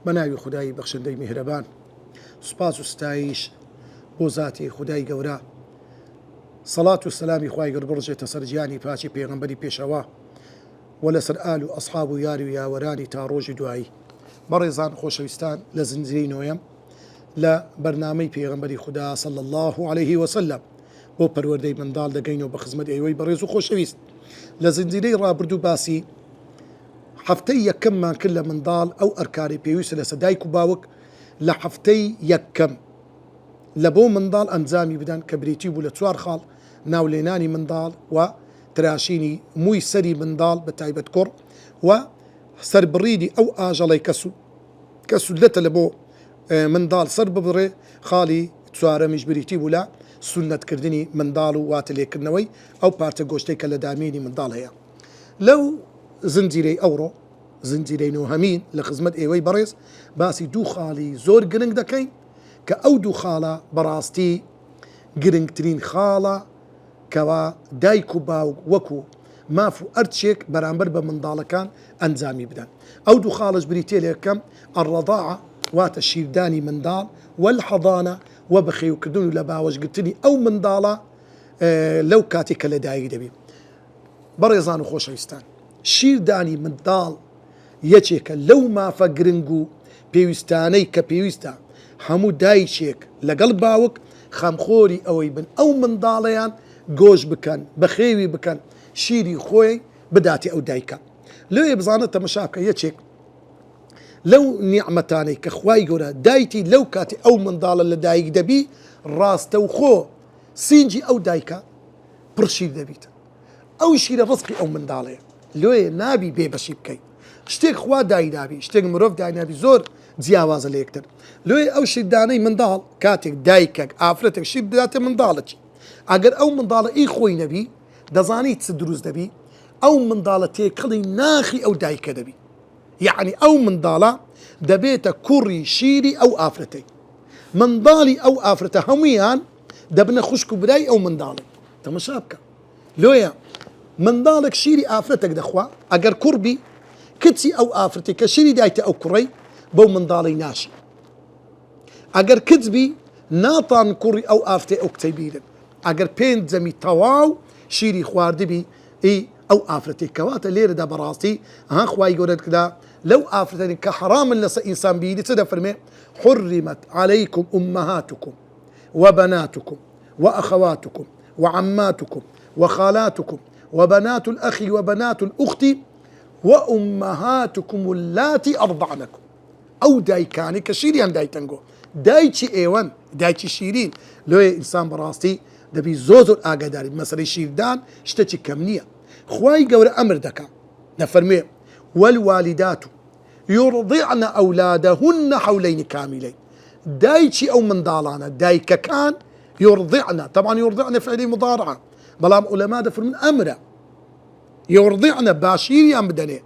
بەناوی خودایی بەخشندەی میهرەبان سوپاس و ستایش بۆ ذاتی خودای گەورە سەڵات و سەلامی خوای گەورە بڕژێتە سەر گیانی پاچی پێغەمبەری پێشەوە و لەسەر ئال و ئەسحاب و یاری و یاوەرانی تا ڕۆژی دوایی. بەڕێزان خۆشەویستان لە زنجیرەی نۆیەم لە بەرنامەی پێغەمبەری خوددا صلی الله عليه وسلم بۆ پەروەردەی منداڵ دەگەینەوە بە خزمەت ئێوەی بەڕێز و خۆشەویست. لە زنجیرەی ڕابردوو باسی هەفتەی یەکەممان کرد لە منداڵ ئەو ئەرکانی پێویستە لەسەر دایک و باوک لە هەفتەی یەکەم لە بۆ منداڵ ئەنجامی بدەن کە بریتی بوو لە 4 خاڵ ناولێنانی منداڵ و تراشینی مووی سەری منداڵ بە تایبەت کوڕ و سەربڕیدی ئەو ئاژەڵەی کە سولەتە لە بۆ منداڵ سەر ببڕێ. خاڵی چوارەمیش بریتی بوو لە سونەتکردنی منداڵ و واتە لێکردنەوەی ئەو پارتە گۆشتەی کە لە دامێنی منداڵ هەیە. لەو زنجیرەی ئەوڕۆ زنجیرەی نۆهەمین لە خزمەت ئێوەی بەڕێز باسی دوو خاڵی زۆر گرنگ دەکەین کە ئەو دوو خاڵە بەڕاستی گرنگترین خاڵە کەوا دایک و باوک وەکو ماف و ئەرچێک بەرامبەر بە منداڵەکان ئەنجامی بدەن. ئەو دوو خاڵش بریتێ لە یەکەم ئەڕەضاعە واتە شیردانی منداڵ والحەضانە و بەخێوکردن و لە باوەشگرتنی ئەو منداڵە لەو کاتێک کە لە دایک دەبێت. بەڕێزان و خۆشەویستان شیردانی منداڵ یەکێکە لەو مافە گرنگ و پێویستانەی کە پێویستە هەموو دایکێک لەگەڵ باوک خەمخۆری ئەوەی بن ئەو منداڵەیان گۆش بکەن بەخێوی بکەن شیری خۆی بداتی ئەو دایکە. لەوێ بزانە تەمەشا بکە یەکێک لەو نیعمەتانەی کە خوای گەورە دایتی لەو کاتی ئەو منداڵە لە دایک دەبی ڕاستە و خۆ سینجی ئەو دایکە پڕ شیر دەبیت. ئەو شیرە ڕزقی ئەو منداڵەیە لێ نابی بێبەشی بکەیت. شتێک خوا داینابی شتێک مرۆڤ داینابی زۆر جیاوازە لە یەکتر. لێ ئەو شیردانەی منداڵ کاتێک دایکێک ئافرەتێک شیر بداتێ منداڵەکی ئەگەر ئەو منداڵە ئەی خۆی نەبی دەزانی چ دروست دەبی ئەو منداڵە تێکەڵی ناخی ئەو دایکە دەبی. یعنی ئەو منداڵە دەبێتە کوڕی شیری ئەو ئافرەتەی منداڵی ئەو ئافرەتە هەمویان دەبنە خوشک و برای ئەو منداڵی. تەمەشا بکە لۆیە منداڵێک شیری ئافرەتێک دەخوا ئەگەر کوڕبی کچی ئەو ئافرەتی کە شیری دایتە ئەو کوڕی بەو منداڵی ناشی. ئەگەر کچبی ناتان کوڕی ئەو ئافرەتێ ئەو کچەی بیرن. ئەگەر پێنج جەمی تەواو شیری خواردبی ئەو ئافرەتی کەواتە لێرەدا بەڕاستی خوای گەورەدا لەو ئافرەتانی کە حرامن لەسەر ئینسان بیری چ دەفەرمێ حرمت عليكم أمهاتكم وبناتكم وأخواتكم وعماتكم وخالاتكم وبنات الأخ وبنات الأخت وأمهاتكم اللاتي أرضعنكم. أو دايكاني كشيريان دايتنجو دايتشي إيوان دايتشي شيرين لو إنسان براستي دبي زوزو الآقاداري مثلا شيردان شتتشي كمنية خواي قورة أمر دكا نفرمي والوالدات يرضعن أولادهن حولين كاملين. دايتشي أو من ضالانا دايكا كان يرضعن طبعا يرضعن فعلي مضارعة بلام علماء دفر من أمره يرضعن باشيريان بدني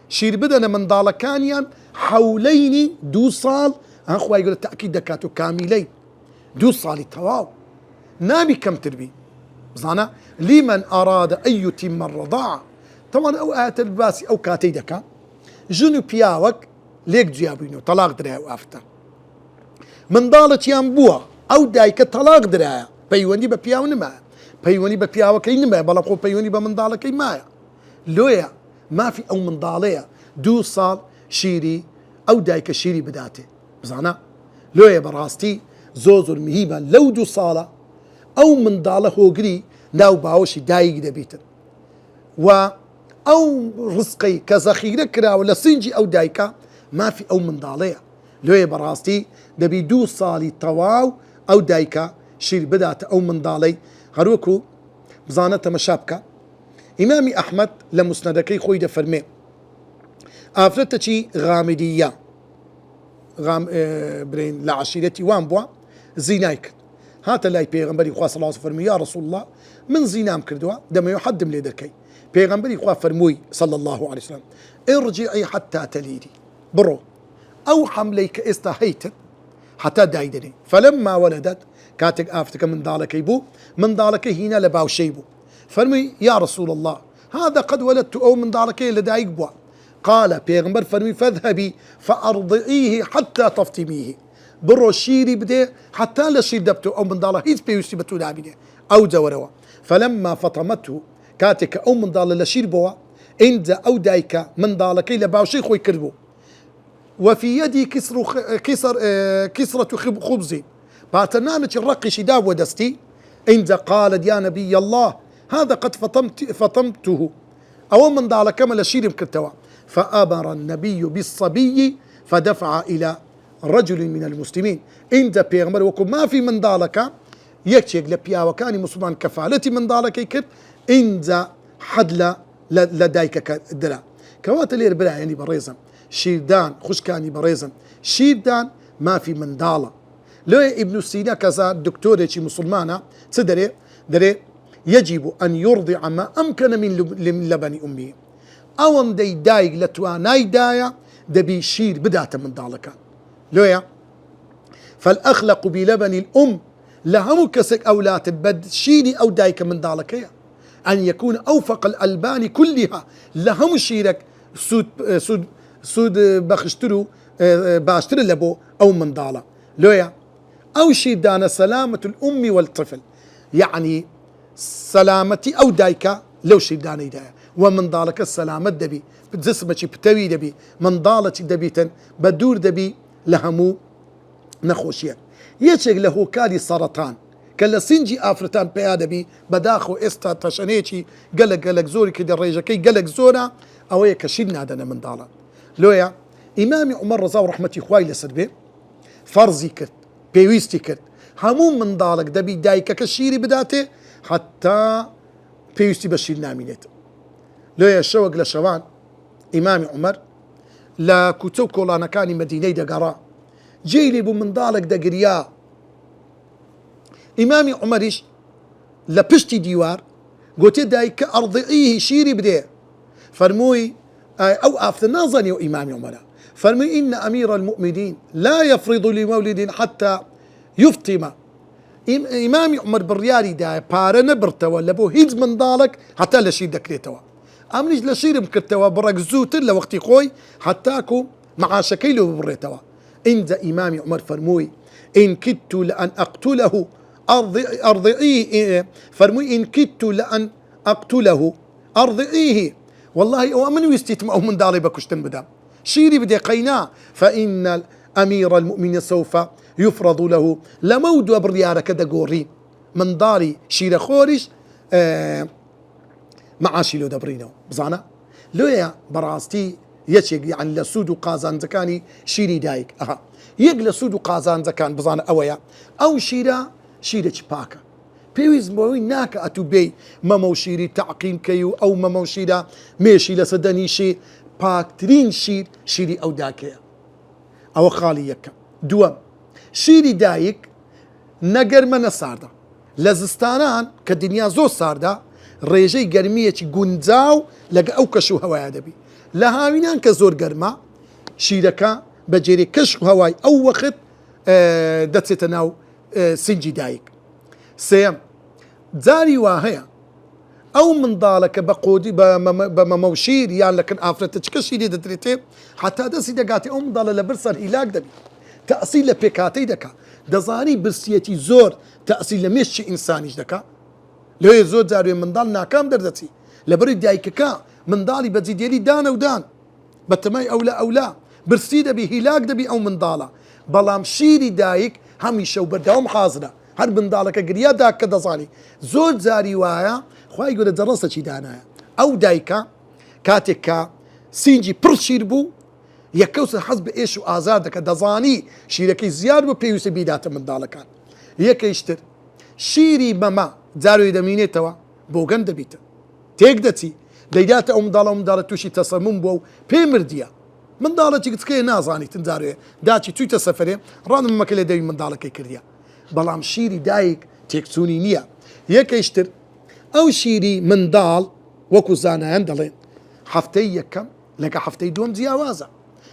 شير بدنا من ضالكانيان حولين دو صال أخوة يقول التأكيد دكاتو كاملين دو صالي تواو نامي كم تربي بزانا لمن أراد أن يتم الرضاعة. طبعا أو آيات الباسي أو كاتي دكا جنو بياوك ليك جيابينو طلاق درايا وافتا من ضالت ينبوها أو دايك طلاق درايا بيواني ببياو نما بيواني ببياو كي نما بلقو بيواني بمن ضالك كي مايا لويا ما في أو من ضالية دو صال شيري أو دايك شيري بداتي بزانا لويا براستي زوزو المهيبة لو دو صالة أو من ضالة هوغري ناو باوشي دايق دبيتن و أو رزقي كزخيرة كرا ولا سنجي أو دايكا ما في أو من ضالية لويا براستي دبي دو صالي تواو أو دايكا شير بدات أو من ضالي هروكو بزانة مشابكة إمامي أحمد لمسندكي خوي دفرمي آفرتشي غامدية برين لعشيرتي وان بوا زينايك هات لاي بيغمبري خوا صلى الله عليه وسلم يا رسول الله من زينام كردوا دم يحدم لي دركي بيغمبري خوا فرموي صلى الله عليه وسلم ارجعي حتى تليدي برو أو حمليك استهيت حتى دايدني فلما ولدت كاتك آفتك من ذلك يبو من ذلك هنا لباو شيبو فرمي يا رسول الله هذا قد ولدت أو من ذلك لدايق بوا قال پیغمبر فرمي فاذهبي فأرضعيه حتى تفطميه برو شيري بدي حتى لا شير دبتو أو من ضالة هيز بيوسي بتو نابينه أو جوروا فلما فطمته كاتك أو من ضالة لشير بوا عند أو دايكا من ضالة كي لباوشي خوي كربو وفي يدي كسرة خبز باتنامج الرقي شداب ودستي عند قالت يا نبي الله هذا قد فطمته أو من ضالة كما لشير مكرتوا فأمر النبي بالصبي فدفع إلى رجل من المسلمين عند بيغمر وكم ما في من ضالك يكشيك لبيا وكان مسلمان كفالتي من ضالك يكر عند حد لدايك الدرا كوات اللي ربلا يعني بريزم شيردان خش كاني بريزم شيردان ما في من ضالة لو ابن سينا كذا دكتور شي مسلمانة تدري يجب أن يرضع ما أمكن من لبن أمه أو دي دايق لتواناي دايا دبي شير بداتا من ضالك لويا فالأخلق بلبن الأم لهم كسك أولاد بد شيري أو دايك من ذلك أن يكون أوفق الألبان كلها لهم شيرك سود بخشترو باشتر لبو أو من ضالة لويا أو شير دانا سلامة الأم والطفل يعني سلامتي أو دايكا لو شير دانا يدايا ومن ذلك السلامة دبي بجسمك بتوي دبي من ضالة دبيتا بدور دبي لهمو نخوشيا يشيك له كالي سرطان كلا سنجي آفرتان بيادبي بداخو استا تشانيشي قلق زوري كده الريجكي قلق زورا او يكشيلنا دنا من ضالا لويا امام عمر رضا ورحمتي خوي لسربي فرضي كرت بيويستي كرت همون من ضالك دبي دايكا كشيري بداته حتى بيويستي بشيلنا مينيت لويا شوق لشوان امام عمر لا كتب كولانا كاني مدينة دقراء جيلي بو من ضالك دقريا إمامي عمريش لبشتي ديوار قلت دايك أرضعيه شيري بديه فرموي أو أفتنا ظني إمامي عمر فرمي إن أمير المؤمنين لا يفرض لمولد حتى يفطم إمامي عمر بالريالي داي بارنا برتوا لبو هيز من ضالك حتى لشير دكريتوا أمنيش لشير مكرتوا برقزوت إلا وقتي خوي حتاكو مع شكيله بريتوا عند إمام عمر فرموي إن كدت لأن أقتله أرضعيه فرموي إن كدت لأن أقتله أرضعيه والله ومن يستيتم أو من داري بكشتن بدا شيري بدي قينا فإن أمير المؤمنين سوف يفرض له لمود بريارة كذا قوري من داري شير خورش معاشي لو دبرينو بزانا لو يا براستي يشيك يعني لسود قازان زكاني شيري دايك يقل سود قازان زكان بزانا أويا أو شيرا باكا بيويز موي ناكا أتو بي ممو شيري تعقيم كيو أو ممو شيرا ميشي لسدني شي باك ترين شيري أو داكيا أو خالي يكا دوام شيري دايك نقر من الساردا لزستانان كالدنيا زو ساردا ريجي قرمية قنزاو لقا أو كشو هواي دبي لهاوينان كزور قرما شيركا بجيري كشو هواي أو وقت دتستناو سنجي دايك سيم زاري واهيا أو من ضالك بقودي بموشير يعني لكن آفرتك كشيري دتريتي حتى دسي دقاتي أو من ضال لبرسر هلاك دبي تأصيل لبيكاتي دكا دزاني برسيتي زور تأصيل لمشي إنساني دكا لو يزود زاري من ضال ناكام دردتي لبريد دايككا من ضالي بزيد يلي دان ودان بتماي أولا برسي دبي هلاك دبي أو من ضالة بلام شيري دايك هميشه وبردهم حاضرة هر من ضالك قريا داك كذا صاني زود زاري وايا خواي يقول درسة شي دانا أو دايكا كاتكا سينجي برشيربو يكوس حسب إيش وآزادك دزاني شيركي زياد وبيوسي بيدات من ضالكان يك يشتر شيري ماما زارو يدميني توا بوغن دبيتا تيقدتي ليدات أم ضالة توشي تصمم بو بيمرديا من ضالة تكتكي نازاني تنزاري داتي توي تسفري ران مكلا داي من ضالة كي كرديا بلام شيري دايك تيكسوني نيا يك يشتر أو شيري من ضال وكو زانا هندلين حفتي يكم لقى حفتي دوم زياوازا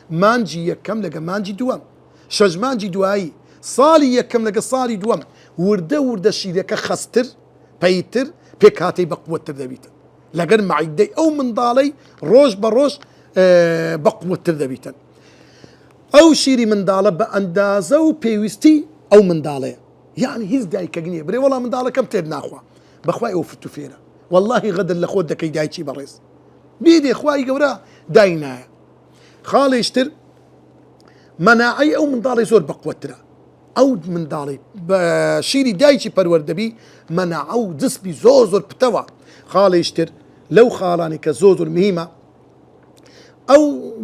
مانجي يكم لقى مانجي دوم شج مانجي دواي صالي يكم لقى صالي دوم ورده شيري كخستر بيتر بيك هاتي بقوة تردبيت لقن معيدي أو من ضالي روش بروش بەقوتر دەبیتن ئەو شیری منداڵە بە ئەندازە و پێویستی ئەو منداڵەیە یعنی هیچ دایکە نییە برێ وەڵام منداڵەکەم تێر ناخوا بەخوای ئەو فرت و فێرە واللهی غەدر لە خۆت دەکەی دایکی بەڕێز بیدێ خوای گەورە دای نایە خاڵیشتر مەناعەی ئەو منداڵی زۆر بەقوترە ئەو منداڵی بە شیری دایکی پەروەردەبی مەناعە و جسمی زۆر پتەوە خاڵیشتر لەو خاڵانی کە زۆر مهمە ئەو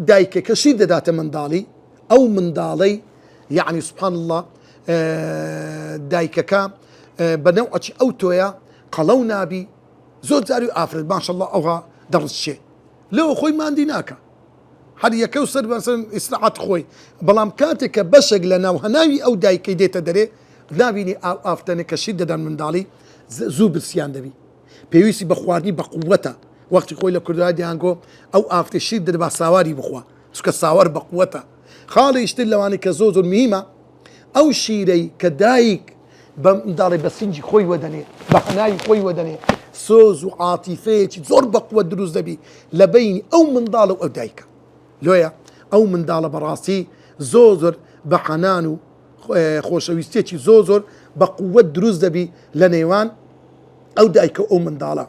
دایکە کە شیر دەداتە منداڵی ئەو منداڵەی یعنی سبحان الله دایکەکە بەنەوعی ئەو تۆیە قەڵەو نابی زۆر جاری ئافرەت ماشەڵڵا ئەوها دەڕچێ لەوە خۆی ماندی ناکە هەر یەکە و سەر بەسەر ئیسراحەت خۆی بەڵام کاتێک کە بەشێک لە ناو هەناوی ئەو دایکەی دێتە دەرێ نابینی ئافتەنێک کە شیر دەدەن منداڵی زوو برسیان دەبی پێویستی بە خواردنی بە قووەتە وەختی خۆی لە کوردای دیانگۆ ئەو ئافتە شیر دەر بە ساواری بخوا چکە ساوار بە قووەتە خاڵیشتر لەوانی کە زۆر مهمە ئەو شیرەی کە دایک بە منداڵی بە سنجی خۆی وەدەنێ بە هەناوی خۆی وەدەنێ سۆز و عاتیفەیەکی زۆر بە قووەت دروست دەبی لە بینی ئەو منداڵ و ئەو دایکە لۆیە ئەو منداڵە بەڕاستی زۆر بە حەنان و خۆشەویستێکی زۆر بە قووەت دروست دەبی لە نێوان ئەو دایکە ئەو منداڵە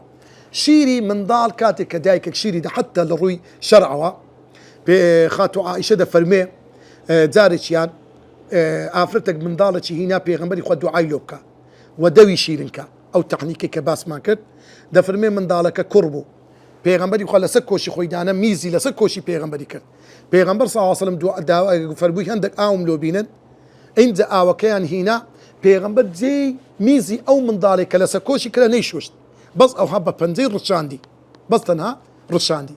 شیری منداڵ کاتێک کە دایکێک شیری دە حتى لە ڕووی شەرعەوە خاتو عائشە دەفەرمێ جارێکیان ئافرەتێک منداڵێکی هینا پێغەمبەری خوا دوعای لۆ بکە و دەوی شیرنکە ئەو تەقنیکەی کە باسمان کرد دەفەرمێ منداڵەکە کوڕ بوو پێغەمبەری خوا لەسەر کۆشی خۆی دانە میزی لەسەر کۆشی پێغەمبەری کرد پێغەمبەر صلی الله علیه و سلم فەرمووی هەندێک ئاوم لۆ بینن ئینجا ئاوەکەیان هینا پێغەمبەر جێی میزی ئەو منداڵێک کە لەسەر کۆشی کرا نەیشوشت بەس ئەوها بە پەنجەی ڕشاندی بەس تەنها ڕشاندی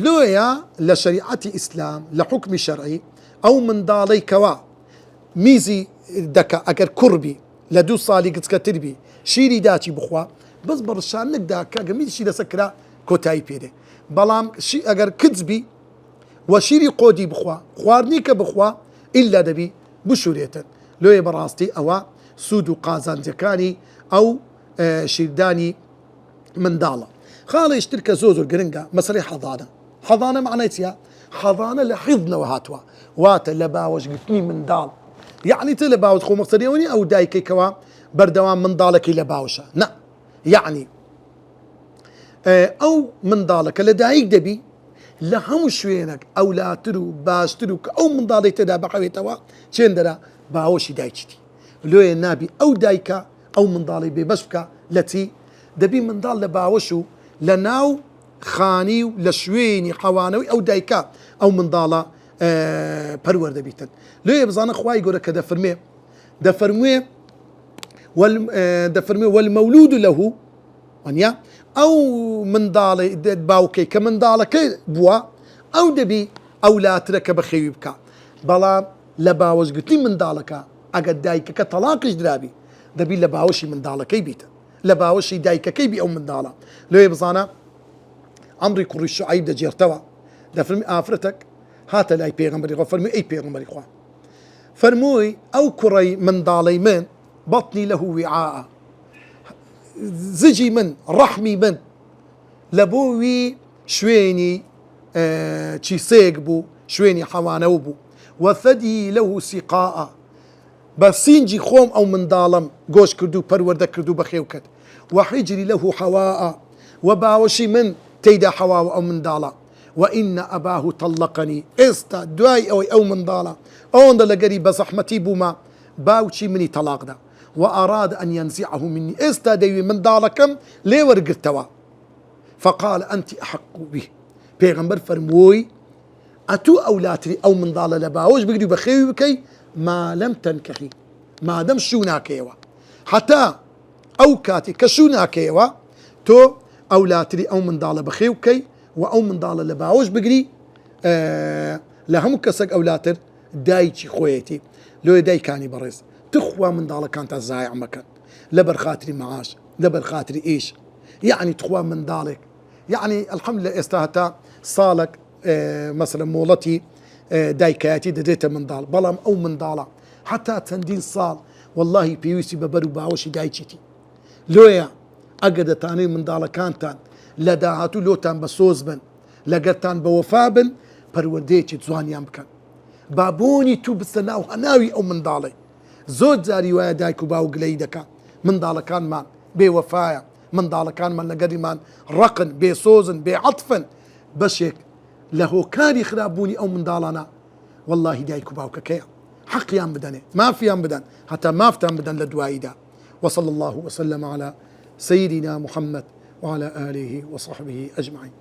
لۆیە لە شەریعەتی ئیسلام لە حوکمی شەرعی ئەو منداڵەی کەوا میزی دەکە ئەگەر کوڕبی لە 2 ساڵی گچکەتر بی شیری داچی بخوا بەس بە ڕشانێکدا کە میزیشی لەسەر کرا کۆتایی پێدێ بەڵام ئەگەر کچبی و شیری قۆدی بخوا خواردنی کە بخوا ئیلا دەبی بشورێتن لۆیە بەڕاستی ئەوە سوود و قازانجەکانی ئەو شیردانی منداڵە خاڵیشتر کە زۆر گرنگە مەسەلەی حەضانە معنای چیە؟ حەضانە لە حیضنەوە هاتووە واتە لە باوەشگرتنی منداڵ یعنی تە لە باوەش خۆ مەقسەدیەوەنی ئەو دایکەیکەوە بەردەوام منداڵەکەی لە باوەشە نە یعنی ئەو منداڵەکە لە دایک دەبی لە هەموو شوێنێک ئەولاتر و باشتر و کە ئەو منداڵی تێدا بەقەوێتەوە چێندەرە باوەشی دایکیتی لۆیە نابی ئەو دایکە ئەو منداڵی بێبەش بکە لە چی دەبی منداڵ لە باوەش و لە ناو خانی و لە شوێنی حەوانەوەی ئەو دایکە ئەو منداڵە پەروەردەبیتن لێ بزانە خوای گەورە کە دەفەرمێ والمەولود له وانیا ئەو منداڵی باوکەی کە منداڵەکە بووە ئەو دەبی ئەولاترە کە بەخێوی بکە بەڵام لە باوەشگرتنی منداڵەکە ئەگەر دایکەکە تەلاقش درابی دەبی لە باوەشی منداڵەکەی بیتە لە باوەشی دایکەکەی بی ئەو منداڵە لێ بزانە عەمری کوڕی شوعەیب دەجێڕتەوە دەفەرمی ئافرەتێک هاتە لای پێغەمبەری خوا فەرمووی ئەی پێغەمبەری خوا فەرمووی ئەو کوڕەی منداڵەی من بەطنی لەه وعاء زجی من ڕەحمی من لە بۆوی شوێنی چیسێک بوو شوێنی حەوانەوە بوو وەثەدی لەه سیقاء بە سینجی خۆم ئەو منداڵم گۆش کرد و پەروەردە کرد و بەخێو کرد وحیجری لەه حەواء و باوەشی من تێیدا حەواوە ئەو منداڵە وإن أباه طلقني ئێستا دوای ئەوەی ئەو منداڵە ئەوەندە لەگەری بە زەحمەتی بوومە باوچی منی تەلاقدا وأراد أن ينزعه مني ئێستا دەیوێ منداڵەکەم لێ وەرگرتەوە فقال أنت أحق به پێغەمبەر فەرمووی ئەتوو ئەولاتری ئەو منداڵە لە باوەش بگری بە خێوی بکەی ما لەم تەنکەحی مادەم شوو ناکەیەوە حتا ئەو کاتی کە شوو ناکەیەوە تۆ ئەولاتری ئەو منداڵە بەخێو بکەی و ئەو منداڵە لە باوەش بگری لە هەموو کەسێک ئەولاتر دایکی خۆیەتی لۆی دایکانی بەڕێز تخوا منداڵەکان تا زایع مەکەن لەبەر خاتری مەعاش لەبەر خاتری ئیش یعنی تخوا منداڵێک یعنی الحەمدولillah ئێستا هەتا ساڵێک مەسەلەن مۆڵەتی دایکایەتی دەدرێتە منداڵ بەڵام ئەو منداڵە حتا چەندین ساڵ واللهی پێویستی بەبەر و باوەشی دایکیتی لۆیە ئەگەر دەتانەی منداڵەکانتان لە داهاتوو لۆتان بە سۆز بن لەگەرتان بە وەفا بن پەروەردەیەکی جوانیان بکەن بابوونی تو بستە ناو هەناوی ئەو منداڵێ زۆر جاری وایە دایک و باو گلەی دەکات منداڵەکانمان بێوەفایە منداڵەکانمان لەگەریمان ڕقن بێسۆزن بێعەتفن بەشێک لە هۆکاری خراپبوونی ئەو منداڵانە واللهی دایک و باوکەکەیە حەقیان بدەنێ مافیان بدەن هەتا مافتان بدەن لە دواییدا وصلى الله وسلم على سيدنا محمد وعلى آله وصحبه أجمعين